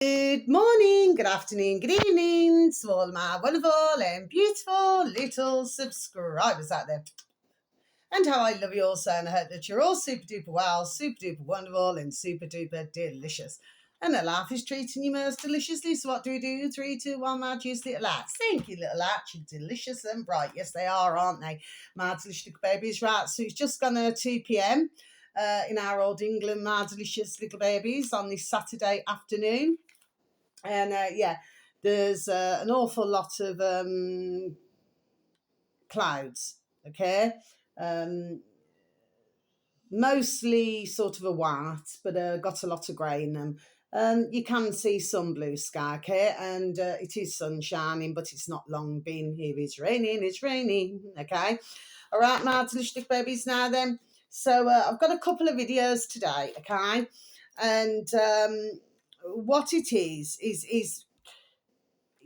Good morning, good afternoon, good evening to all my wonderful and beautiful little subscribers out there. And how I love you all, so, and I hope that you're all super duper well, super duper wonderful, and super duper delicious. And that life is treating you most deliciously. So what do we do? 3, 2, 1, my juice little lights. Thank you, little lights. You're delicious and bright. Yes, they are, aren't they? My delicious little babies. Right, so it's just gone 2 p.m. In our old England, my delicious little babies, on this Saturday afternoon. And there's an awful lot of clouds, okay? Mostly sort of a white, but got a lot of grey in them. You can see some blue sky, okay? And it is sun shining, but it's not long been here. It's raining, okay? All right, my delicious babies now then. So I've got a couple of videos today, okay? And what it is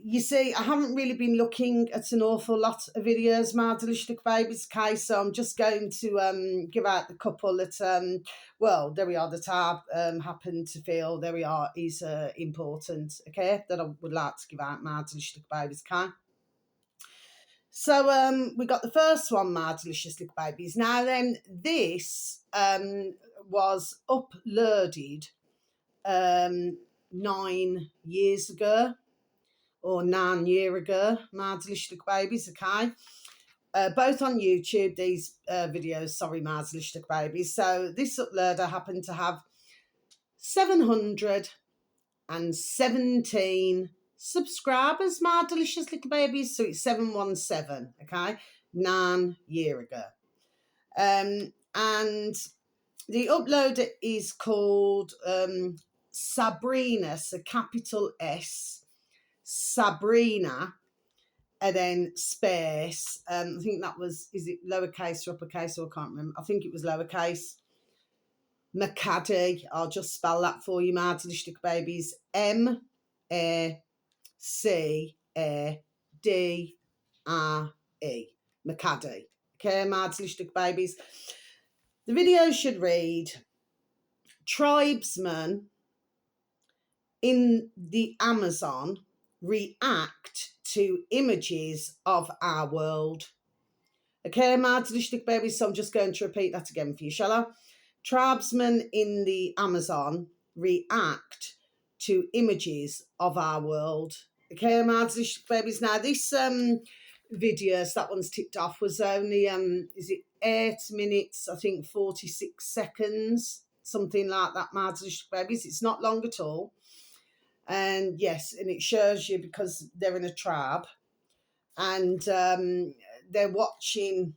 you see, I haven't really been looking at an awful lot of videos, my delicious babies, okay? So I'm just going to give out the couple that, there we are, that I happen to feel, there we are, is important, okay? That I would like to give out, my delicious babies, okay? So we got the first one, my delicious little babies. Now then, this was uploaded 9 years ago, or 9 years ago, my delicious little babies, okay? Both on YouTube, these videos, sorry, my delicious little babies. So this uploader happened to have 717 subscribers, my delicious little babies. So it's 717, okay? 9 years ago. And the uploader is called Sabrina, so capital S, Sabrina, and then space. I think that was, is it lowercase or uppercase? Or I can't remember. I think it was lowercase. McCaddy. I'll just spell that for you, my delicious babies. MACADRE. McCaddy. Okay, my delicious babies. The video should read, Tribesmen in the Amazon react to images of our world. Okay, my delicious babies, so I'm just going to repeat that again for you, shall I? Tribesmen in the Amazon react to images of our world. Okay, my delicious babies. Now, this video, so that one's ticked off, was only, 8 minutes, I think 46 seconds, something like that, my delicious babies. It's not long at all. And yes, and it shows you because they're in a tribe and they're watching,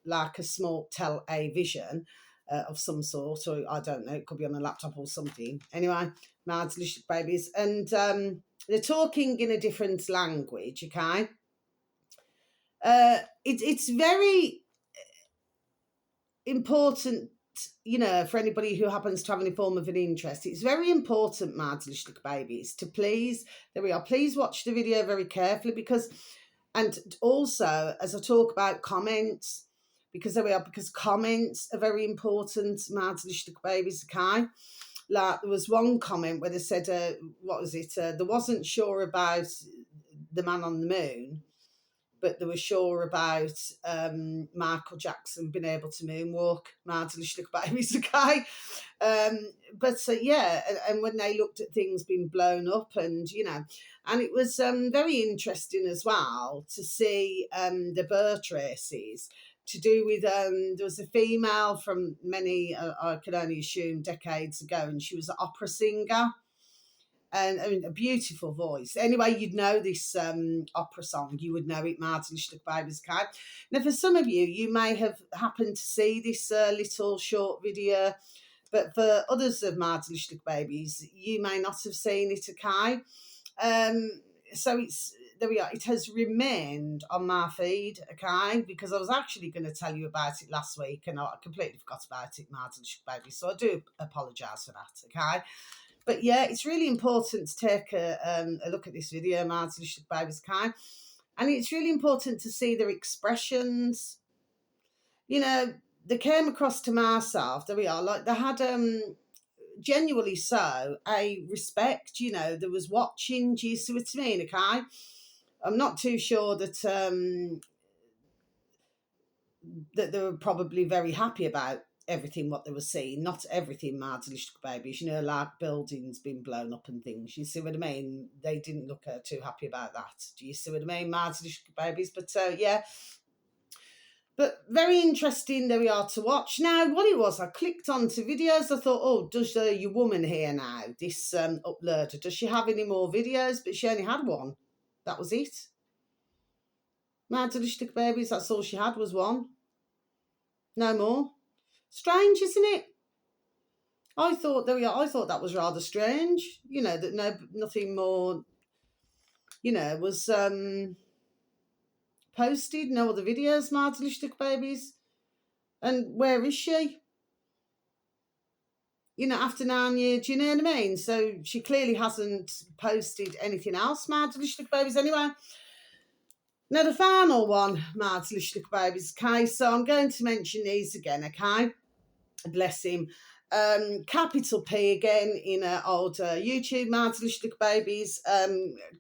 like a small television of some sort, or I don't know, it could be on a laptop or something. Anyway, my delicious babies. And they're talking in a different language, okay? It's very important, for anybody who happens to have any form of an interest. It's very important, my delicious babies, to please watch the video very carefully, and also as I talk about comments, because comments are very important, my delicious babies, okay? Like there was one comment where they said, they wasn't sure about the man on the moon, but they were sure about Michael Jackson being able to moonwalk, my delicious babies, okay? And when they looked at things being blown up and it was very interesting as well to see the bird races to do with, there was a female from many, I can only assume decades ago, and she was an opera singer. And I mean, a beautiful voice. Anyway, you'd know this opera song. You would know it, Martin Baby's Cat. Now, for some of you, you may have happened to see this little short video, but for others of Martin Babies, you may not have seen it, okay? So there we are. It has remained on my feed, okay? Because I was actually going to tell you about it last week, and I completely forgot about it, Martin Babies. So I do apologise for that, okay? But yeah, it's really important to take a look at this video, my delicious babies, okay? And it's really important to see their expressions. They came across to myself, there we are, like they had genuinely so, a respect, you know, there was watching, do you see what I mean, okay? I'm not too sure that that they were probably very happy about everything what they were seeing. Not everything, Martin babies, you know, like buildings being blown up and things. You see what I mean? They didn't look too happy about that. Do you see what I mean, Martin babies? But yeah. But very interesting, there we are to watch. Now, what it was, I clicked onto videos. I thought, oh, does your woman here now, this uploader, does she have any more videos? But she only had one. That was it. Martin babies, that's all she had was one. No more. Strange, isn't it? I thought I thought that was rather strange. You know, that nothing more, you know, was posted. No other videos, Martin babies. And where is she? You know, after 9 years, do you know what I mean? So she clearly hasn't posted anything else, Martin babies. Anyway. Now the final one, Martin babies. Okay, so I'm going to mention these again. Okay. Bless him. Capital P again in old YouTube, Martin babies.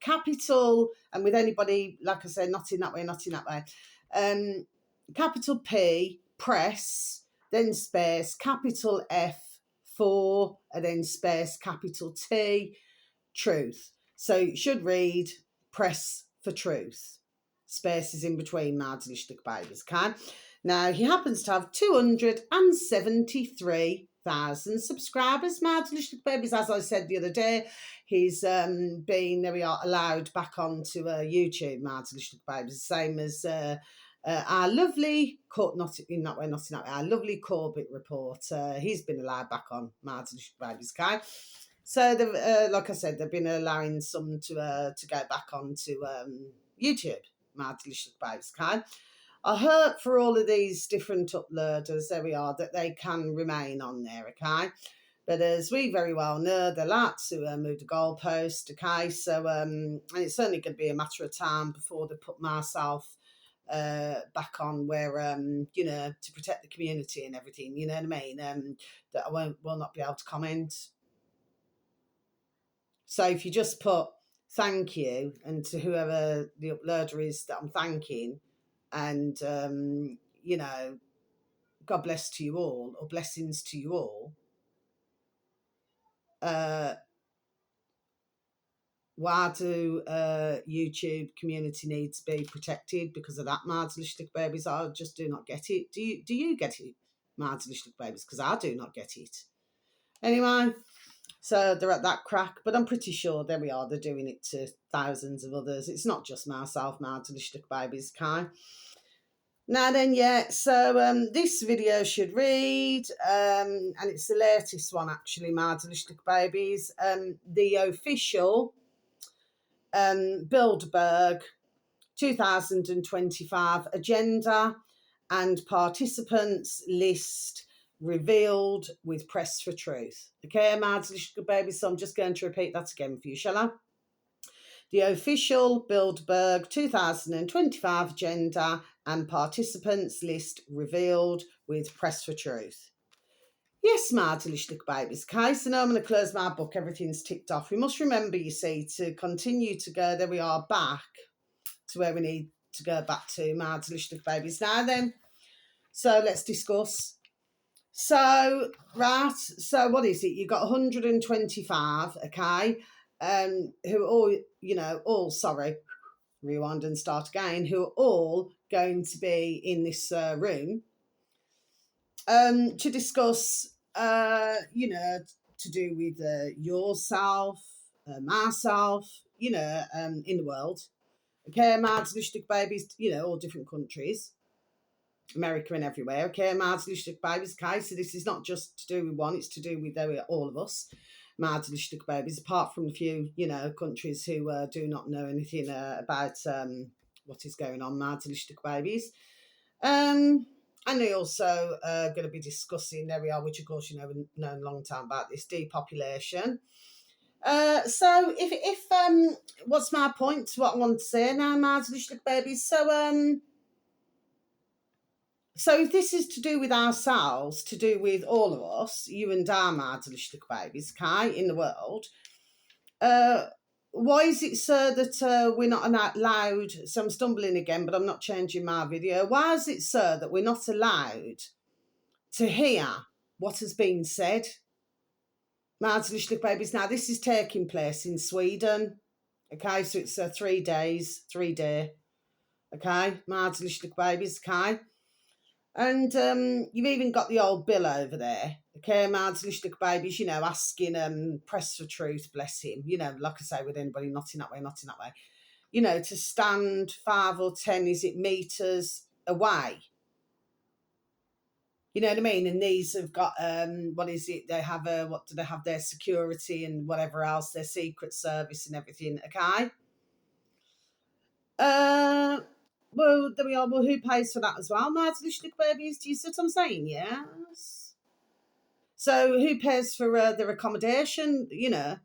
Capital, and with anybody, like I said, not in that way, not in that way. Capital P, press, then space, capital F, 4, and then space, capital T, truth. So it should read press for truth. Spaces in between, Martin babies, okay? Now, he happens to have 273,000 subscribers, Martin babies. As I said the other day, he's been, there we are, allowed back onto YouTube, Martin babies, same as our lovely, not in that way, our lovely Corbett reporter. He's been allowed back on, Martin babies, okay? So, like I said, they've been allowing some to go back onto YouTube, Martin babies, okay? I hope for all of these different uploaders, there we are, that they can remain on there, okay? But as we very well know, they like to move the goalpost, okay? So, and it's only going to be a matter of time before they put myself back on where, you know, to protect the community and everything, you know what I mean? That I will not be able to comment. So if you just put thank you, and to whoever the uploader is that I'm thanking, and, you know, God bless to you all, or blessings to you all. Why do YouTube community need to be protected because of that, Martin babies? I just do not get it. Do you get it, Martin babies? Because I do not get it. Anyway, so they're at that crack, but I'm pretty sure there we are. They're doing it to thousands of others. It's not just myself, Martin babies, Kai. Now then, yeah, so this video should read, and it's the latest one actually, Martin babies, the official Builderberg 2025 agenda and participants list revealed with Press for Truth. Okay, Martin babies, so I'm just going to repeat that again for you, shall I? The official Builderberg 2025 agenda and participants list revealed with Press for Truth. Yes, my delicious babies. Okay, so now I'm going to close my book. Everything's ticked off. We must remember, you see, to continue to go. There we are, back to where we need to go back to, my delicious babies. Now then, so let's discuss. So, right, so what is it? You've got 125, okay, who all, you know, rewind and start again, who are all going to be in this room to discuss, you know, to do with yourself, myself, you know, in the world. Okay, Martin babies, you know, all different countries, America and everywhere. Okay, Martin babies, okay, so this is not just to do with one, it's to do with all of us. Martin babies, apart from a few, you know, countries who do not know anything about what is going on, Martin babies. And they also going to be discussing, there we are, which of course you know, we've known a long time about this, depopulation. So if what's my point? What I want to say now, Martin babies? So So if this is to do with ourselves, to do with all of us, you and I, Madelish babies, okay, in the world, why is it, sir, that we're not allowed, so I'm stumbling again, but I'm not changing my video. Why is it, sir, that we're not allowed to hear what has been said? Madelish babies, now this is taking place in Sweden, okay, so it's 3 days, 3-day, okay, Madelish babies, okay. And you've even got the old Bill over there, okay, Madelish babies, you know, asking Press for Truth, bless him, you know, like I say, with anybody not in that way, not in that way, you know, to stand 5 or 10, is it meters away? You know what I mean? And these have got what is it? They have what do they have? Their security and whatever else, their secret service and everything. Okay. Well, there we are. Well, who pays for that as well? Madelish babies. Do you see what I'm saying? Yes. So who pays for their accommodation? You know,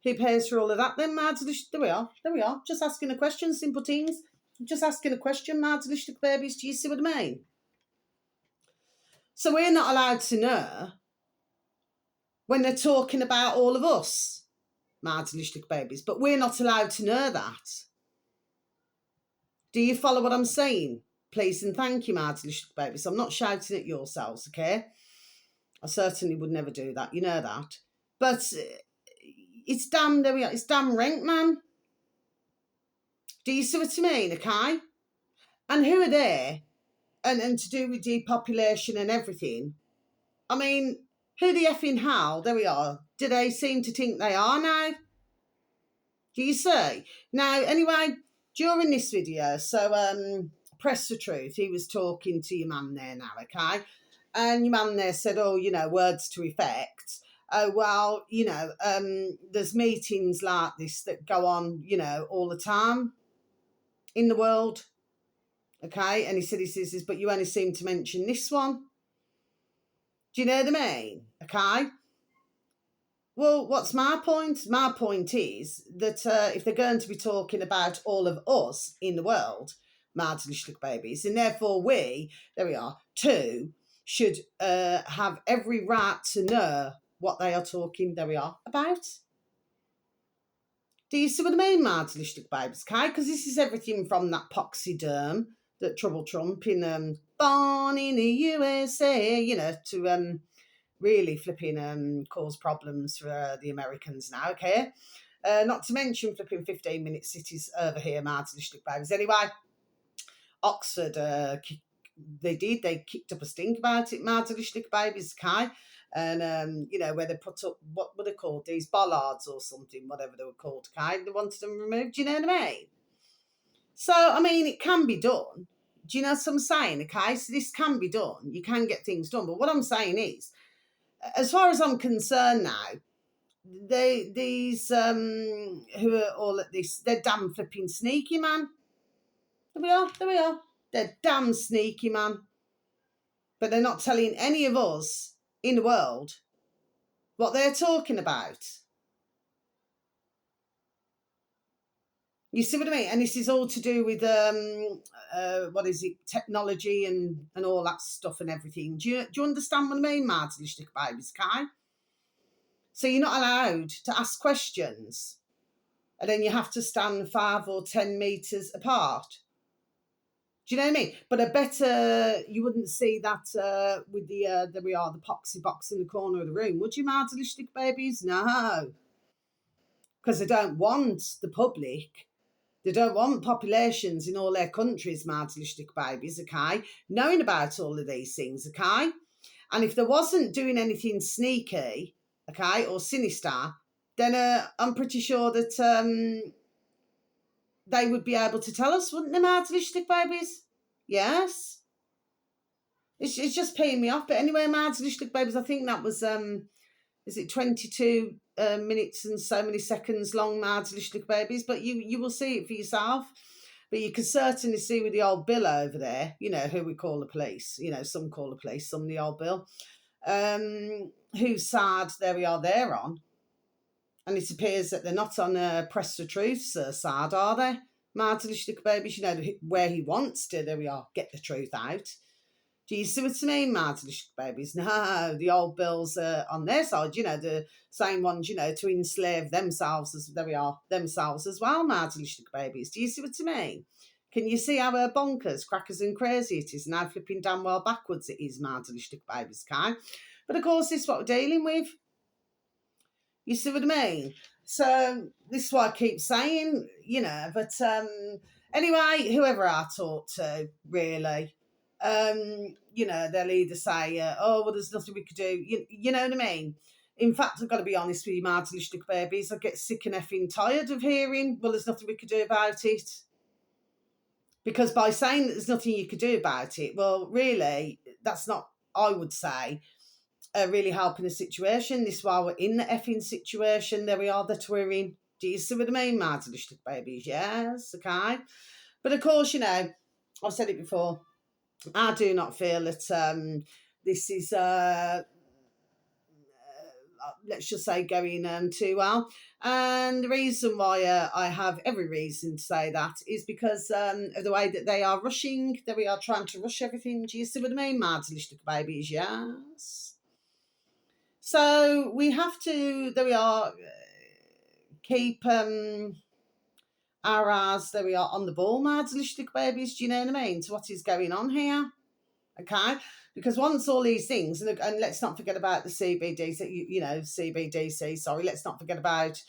who pays for all of that? Then Madelish. There we are. There we are. Just asking a question, simple things. Just asking a question, Madelish babies. Do you see what I mean? So we're not allowed to know when they're talking about all of us, Madelish babies, but we're not allowed to know that. Do you follow what I'm saying? Please and thank you, Madelish babies. I'm not shouting at yourselves, okay? I certainly would never do that. You know that. But it's damn, there we are. It's damn rank, man. Do you see what I mean? Okay. And who are there? And to do with depopulation and everything. I mean, who the effing hell? There we are. Do they seem to think they are now? Do you see? Now, anyway, during this video, so Press for Truth, he was talking to your man there now, okay? And your man there said, oh, you know, words to effect. Oh, well, you know, there's meetings like this that go on, you know, all the time in the world, okay? And he says, but you only seem to mention this one. Do you know what I mean? Okay? Well, what's my point? My point is that if they're going to be talking about all of us in the world, Madelish babies, and therefore we, there we are, too, should have every right to know what they are talking, there we are, about. Do you see what I mean, Madelish babies? Okay, because this is everything from that poxyderm that Trouble Trump in Born in the USA, you know, to really flipping cause problems for the Americans now, okay? Not to mention flipping 15-minute cities over here, Madelish babies. Anyway, Oxford, they kicked up a stink about it, Madelish babies, okay? And, you know, where they put up, what were they called? These bollards or something, whatever they were called, okay? They wanted them removed, do you know what I mean? So, I mean, it can be done. Do you know what I'm saying, okay? So this can be done. You can get things done. But what I'm saying is, as far as I'm concerned now, these who are all at this, they're damn flipping sneaky, man. There we are. They're damn sneaky, man. But they're not telling any of us in the world what they're talking about. You see what I mean? And this is all to do with what is it, technology and all that stuff and everything. Do you understand what I mean, Madelish babies, okay? So you're not allowed to ask questions, and then you have to stand 5 or 10 meters apart. Do you know what I mean? But I bet you wouldn't see that with the there we are, the poxy box in the corner of the room, would you, Madelish babies? No, because they don't want the public. They don't want populations in all their countries, Madelish babies, okay, knowing about all of these things, okay? And if there wasn't doing anything sneaky, okay, or sinister, then I'm pretty sure that they would be able to tell us, wouldn't they, Madelish babies? Yes. It's just paying me off. But anyway, Madelish babies, I think that was, is it 22 minutes and so many seconds long, Madelish babies? But you will see it for yourself. But you can certainly see with the old Bill over there, you know, who we call the police. You know, some call the police, some the old Bill. Whose side, there we are, they're on. And it appears that they're not on Press for Truth's side, are they? Madelish babies, you know, where he wants to, there we are, get the truth out. Do you see what I mean, mad little babies? No, the old Bills are on their side, the same ones, to enslave themselves themselves as well, mad little babies. Do you see what I mean? Can you see how bonkers, crackers and crazy it is, and how flipping damn well backwards it is, mad little babies, okay? But of course, this is what we're dealing with. You see what I mean? So this is what I keep saying, but anyway, whoever I talk to, really, they'll either say, oh, well, there's nothing we could do. You know what I mean? In fact, I've got to be honest with you, Martin Lichtenberg babies, I get sick and effing tired of hearing, well, there's nothing we could do about it. Because by saying that there's nothing you could do about it, well, really, that's not, I would say, really helping the situation. This is why we're in the effing situation. There we are, that we're in. Do you see what I mean, Martin Lichtenberg babies? Yes, okay. But of course, I've said it before, I do not feel that this is, let's just say, going too well. And the reason why I have every reason to say that is because of the way that they are rushing. That we are trying to rush everything. Do you see what I mean, Martin Lichtenberg babies? Yes. So we have to, there we are, keep our eyes, there we are, on the ball, Martin Lichtenberg babies. Do you know what I mean? To what is going on here? Okay, because once all these things, and let's not forget about the CBDC, CBDC, sorry, let's not forget about,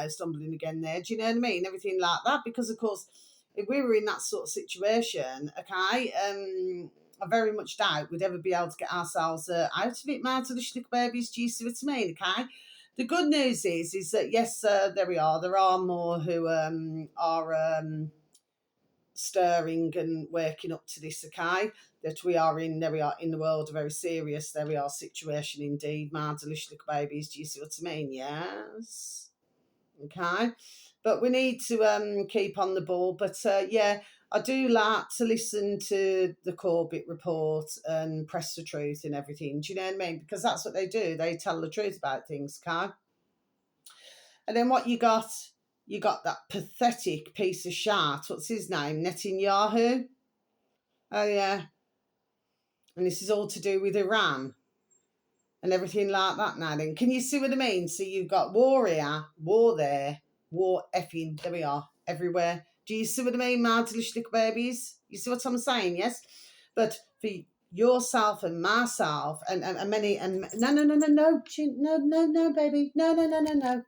stumbling again there, do you know what I mean? Everything like that, because of course, if we were in that sort of situation, okay, I very much doubt we'd ever be able to get ourselves out of it, Martin Lichtenberg babies, do you see what I mean, okay? The good news is that, yes, there we are, there are more who are stirring and working up to this, okay? That we are in the world a very serious, there we are, situation indeed, Martin Lichtenberg babies, do you see what I mean? Yes. Okay. But we need to keep on the ball. But yeah, I do like to listen to the Corbett report and Press the Truth and everything. Do you know what I mean? Because that's what they do. They tell the truth about things, okay? And then what you got that pathetic piece of shit. What's his name? Netanyahu? Oh, yeah. And this is all to do with Iran and everything like that now. Then can you see what I mean? So you've got war here, war there, war effing, there we are, everywhere. Do you see what I mean, Martin Lichtenberg babies? You see what I'm saying, yes? But for yourself and myself and many, and no, baby, no.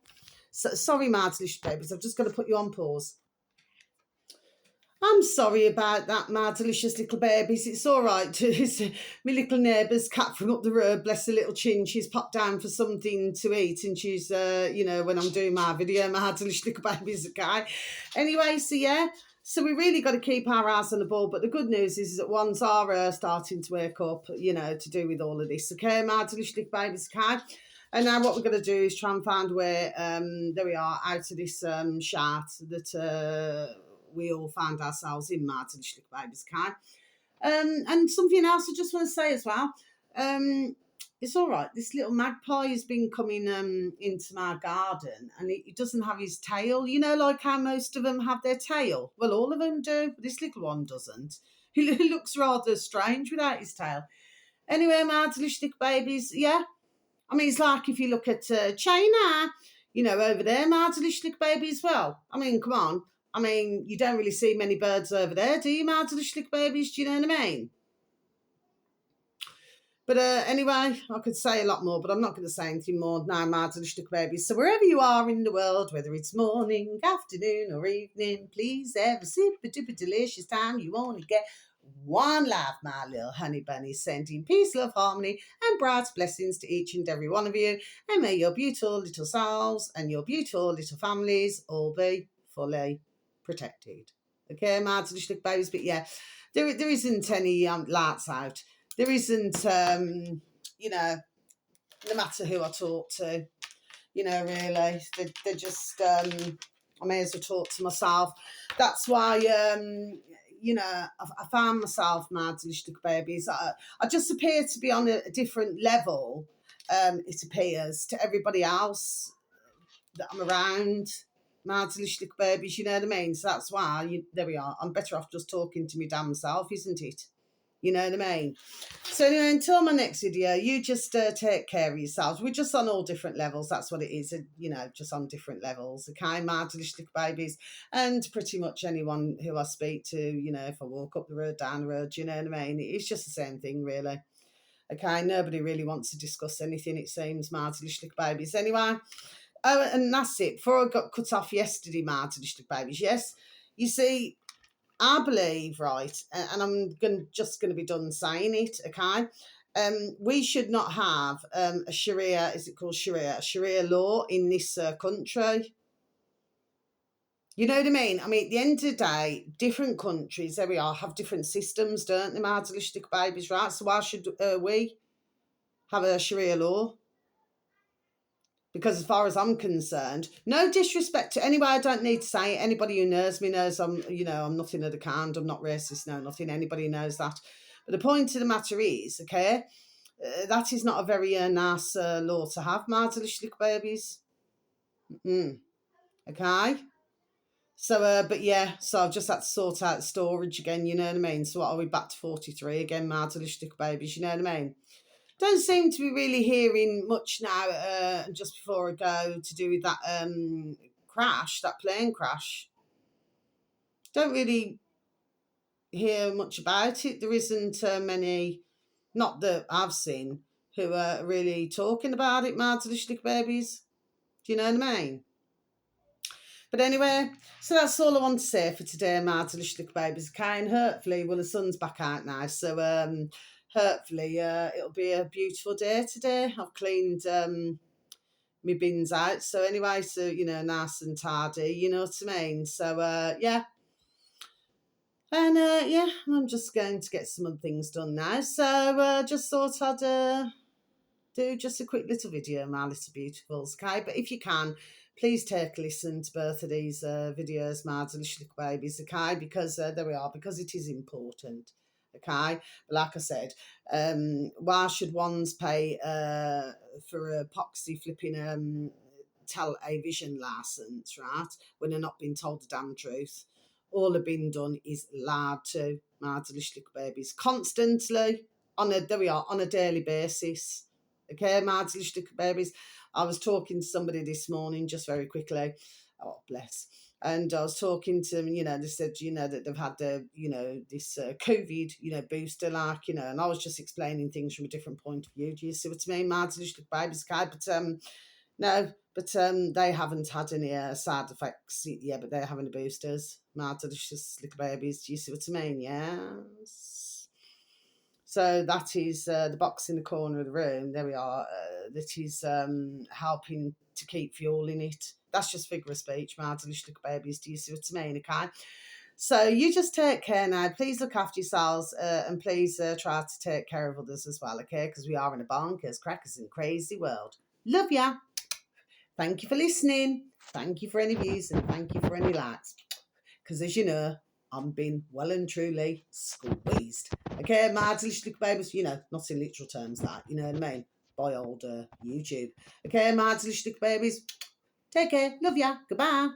So, sorry, Martin Lichtenberg babies, I've just got to put you on pause. I'm sorry about that, my delicious little babies. It's all right. It's my little neighbour's cat from up the road, bless her little chin. She's popped down for something to eat, and she's, when I'm doing my video, my delicious little babies, okay? Anyway, so yeah. So we really got to keep our eyes on the ball. But the good news is that ones are starting to wake up, to do with all of this, okay, my delicious little babies, okay? And now what we're going to do is try and find a way, there we are, out of this chat that... we all found ourselves in, Martin Lichtenberg babies, okay? And something else I just want to say as well. It's all right. This little magpie has been coming into my garden, and he doesn't have his tail. You know, like how most of them have their tail. Well, all of them do, but this little one doesn't. He looks rather strange without his tail. Anyway, Martin Lichtenberg babies, yeah. I mean, it's like if you look at China, over there, Martin Lichtenberg babies. Well, I mean, come on. I mean, you don't really see many birds over there, do you, Martin Lichtenberg babies? Do you know what I mean? But anyway, I could say a lot more, but I'm not going to say anything more now, Martin Lichtenberg babies. So wherever you are in the world, whether it's morning, afternoon, or evening, please have a super duper delicious time. You only get one life, my little honey bunnies, sending peace, love, harmony, and bright blessings to each and every one of you. And may your beautiful little souls and your beautiful little families all be fully protected. Okay, Martin Lichtenberg babies, but yeah, there isn't any lights out. There isn't, no matter who I talk to, really, they're just, I may as well talk to myself. That's why, I found myself, Martin Lichtenberg babies. I just appear to be on a different level, it appears, to everybody else that I'm around. Martin Lichtenberg babies, you know what I mean? So that's why, there we are. I'm better off just talking to me damn self, isn't it? You know what I mean? So anyway, until my next video, you just take care of yourselves. We're just on all different levels. That's what it is, you know, just on different levels. Okay, my delicious little babies, and pretty much anyone who I speak to, you know, if I walk up the road, down the road, you know what I mean? It's just the same thing, really. Okay, nobody really wants to discuss anything, it seems, my delicious little babies. Anyway, oh, and that's it. Before I got cut off yesterday, my delicious little babies, yes, you see, I believe, right, and I'm just going to be done saying it, okay? We should not have a Sharia, is it called Sharia? A Sharia law in this country. You know what I mean? I mean, at the end of the day, different countries, there we are, have different systems, don't they, my delicious babies, right? So why should we have a Sharia law? Because as far as I'm concerned, no disrespect to anybody, I don't need to say it. Anybody who knows me knows I'm, you know, I'm nothing of the kind. I'm not racist, no, nothing. Anybody knows that. But the point of the matter is, okay, that is not a very nice law to have, my delicious little babies. Okay? So, but yeah, so I've just had to sort out storage again, you know what I mean? So what are we, back to 43 again, my delicious little babies, you know what I mean? Don't seem to be really hearing much now, just before I go, to do with that crash, that plane crash. Don't really hear much about it. There isn't many, not that I've seen, who are really talking about it, my delicious little babies. Do you know what I mean? But anyway, so that's all I want to say for today, my delicious little babies. Okay, and hopefully, well, the sun's back out now, so hopefully it'll be a beautiful day today. I've cleaned my bins out, so anyway, so, you know, nice and tidy, you know what I mean? So yeah, and yeah, I'm just going to get some other things done now, so just thought I'd do just a quick little video, my little beautifuls, okay? But if you can, please take a listen to both of these videos, my delicious little babies, okay? Because there we are, because it is important, okay? But like I said, why should ones pay for a poxy flipping television license, right, when they're not being told the damn truth? All they've been done is lied to, my delicious little babies, constantly, there we are, on a daily basis. Okay, my delicious little babies. I was talking to somebody this morning, just very quickly. Oh, bless. And I was talking to them, you know, they said, you know, that they've had the, you know, this COVID, you know, booster, like, you know, and I was just explaining things from a different point of view. Do you see what I mean? My delicious little babies, okay? But no, but they haven't had any side effects yet, but they're having the boosters. My delicious little babies. Do you see what I mean? Yes. So that is the box in the corner of the room. There we are. That is helping to keep fuel in it. That's just figure of speech, my delicious little babies. Do you see what I mean? Okay. So you just take care now. Please look after yourselves and please try to take care of others as well, okay? Because we are in a bonkers, crackers and crazy world. Love ya. Thank you for listening. Thank you for any views and thank you for any likes. Because as you know, I'm being well and truly squeezed. Okay, my delicious little babies, you know, not in literal terms that, you know what I mean? By old YouTube. Okay, my delicious little babies, take care, love ya, goodbye.